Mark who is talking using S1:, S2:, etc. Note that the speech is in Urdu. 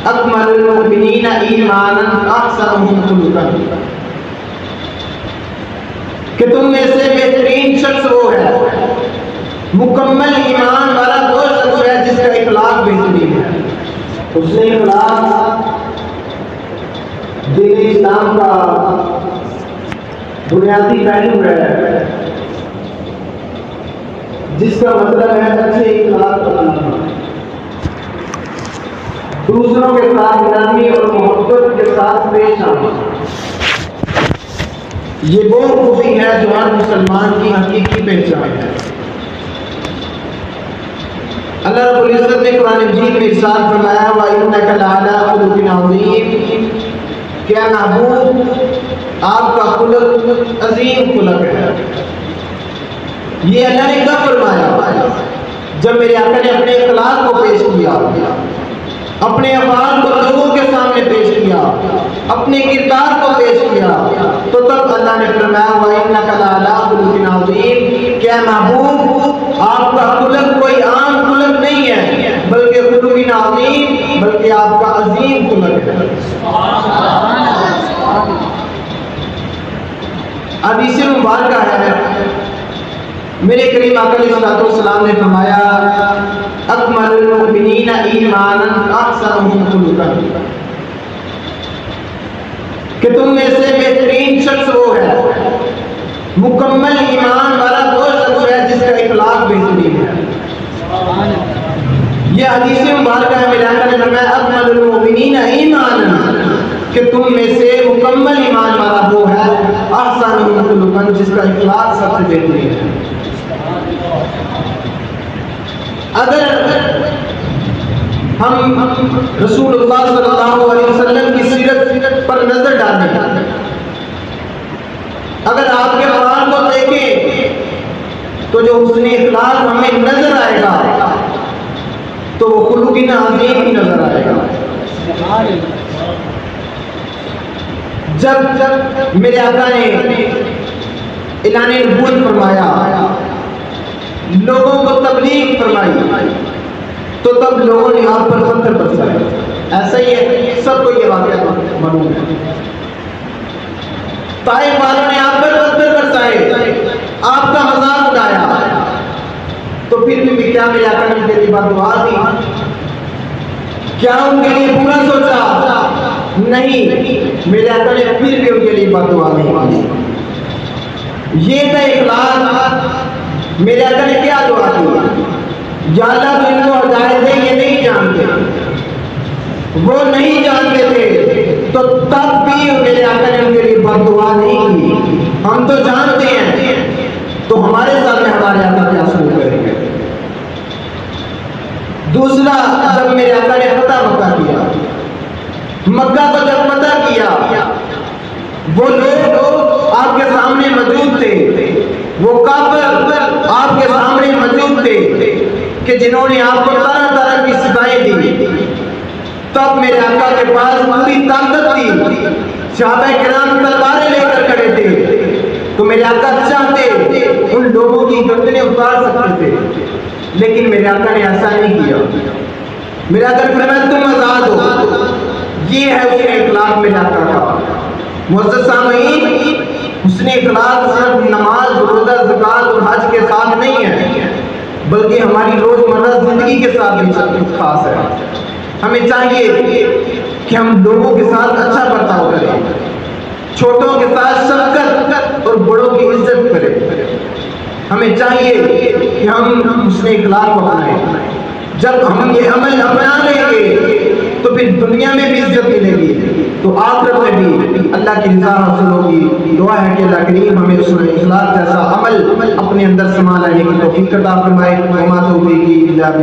S1: اکمل المؤمنین ایمانا احسنهم خلقا، کہ تم میں سے بہترین شخص وہ ہے، مکمل ایمان والا وہ شخص ہے جس کا اخلاق بہترین ہے۔ اس نے اخلاق دین اسلام کا بنیادی پہلو ہے، جس کا مطلب ہے اچھے اخلاق بنانا، دوسروں کے ساتھ نرمی اور محبت کے ساتھ پیش آنا۔ یہ وہ خوبی ہے جو ہر مسلمان کی حقیقی پہچان ہے۔ اللہ رب العزت نے قرآن مجید میں ارشاد فرمایا وَإِنَّكَ لَعَلَىٰ خُلُقٍ عَظِيمٍ، کیا محبوب آپ کا خلق عظیم خلق ہے۔ یہ اللہ نے کب فرمایا؟ جب میرے آقا نے اپنے اخلاق کو پیش کیا، اپنے افعال کو لوگوں کے سامنے پیش کیا، اپنے کردار کو پیش کیا، تو تب اللہ نے فرمایا وَإِنَّكَ لَعَلَىٰ خُلُقٍ عَظِيمٍ، کیا محبوب آپ کا خلق کوئی عام خلق نہیں ہے، بلکہ خلق عظیم، بلکہ آپ کا عظیم خلق ہے۔ حدیث مبارکہ ہے، میرے کریم آقا علیہ الصلوۃ والسلام نے فرمایا اکمل المؤمنین ایمانا احسنهم خلقا، کہ تم میں سے بہترین شخص وہ ہے، مکمل ایمان والا وہ شخص ہے جس کا اخلاق بہترین ہے۔ یہ حدیث مبارکہ ہے، میرے آقا نے فرمایا اکمل المؤمنین ایمانا، کہ تم میں سے مکمل ایمان والا وہ ہے احسنهم خلقا، جس کا اخلاق سب سے بہترین ہے۔ اگر ہم رسول اللہ صلی اللہ علیہ وسلم کی سیرت پر نظر ڈالیں، اگر آپ کے قرآن کو دیکھیں تو جو حسن اخلاق ہمیں نظر آئے گا تو وہ خلق عظیم ہی نظر آئے گا۔ جب میرے آقا نے اعلان نبوت فرمایا، لوگوں کو تبلیغ فرمائی، تو تب لوگوں نے آپ پر پتھر برسائے۔ ایسا ہی ہے، سب کو یہ واقعہ معلوم ہے۔ طائف والوں نے آپ پر پتھر برسائے، آپ کا مذاق اڑایا، تو پھر بھی کیا میرے آقا نے تیری بات دعا دی؟ کیا ان کے لیے برا سوچا؟ نہیں، میرے آقا نے پھر بھی ان کے لیے بد دعا نہیں کی۔ یہ تھا اخلاق۔ میرے آقا نے کیا دعا کی؟ یا اللہ تو ان کو ہدایت دے، یہ نہیں جانتے، وہ نہیں جانتے تھے، تو تب بھی میرے آقا نے ان کے لیے بد دعا نہیں کی۔ ہم تو جانتے ہیں، تو ہمارے سامنے ہمارے آقا کیا سلوک کریں گے؟ دوسرا، جب میرے آقا نے فتح مکہ کیا، مکہ کو جب فتح کیا، وہ لوگ آپ کے سامنے موجود تھے، وہ کافر آپ کے سامنے موجود تھے کہ جنہوں نے آپ کو طرح طرح کی سزائیں دی۔ تب میرے آقا کے پاس پوری طاقت تھی، صحابہ کرام تلواریں لے کر کھڑے تھے، تو میرے آقا چاہتے ان لوگوں کی گردنیں اتار سکتے تھے، لیکن میرے آقا نے ایسا نہیں کیا۔ میرے آقا نے فرمایا تم آزاد ہو۔ یہ ہے اس نے اخلاق میرے آقا کا۔ معزز سامعین، اس نے اخلاق صرف نماز، روزہ، زکوٰۃ اور حج کے ساتھ نہیں ہے، بلکہ ہماری روزمرہ زندگی کے ساتھ بھی سب خاص ہے۔ ہمیں چاہیے کہ ہم لوگوں کے ساتھ اچھا برتاؤ کریں، چھوٹوں کے ساتھ شفقت اور بڑوں کی عزت کریں۔ ہمیں چاہیے کہ ہم اس نے اخلاق کو اپنائیں۔ جب ہم یہ عمل اپنا لیں گے تو پھر دنیا میں بھی عزت ملے گی، تو آخرت میں بھی اللہ کی رضا حاصل ہوگی۔ دعا ہے کہ اللہ کریم ہمیں اس نے اخلاق جیسا عمل اپنے اندر سما لانے کی توفیق عطا فرمائے۔ وما توفیقی الا باللہ۔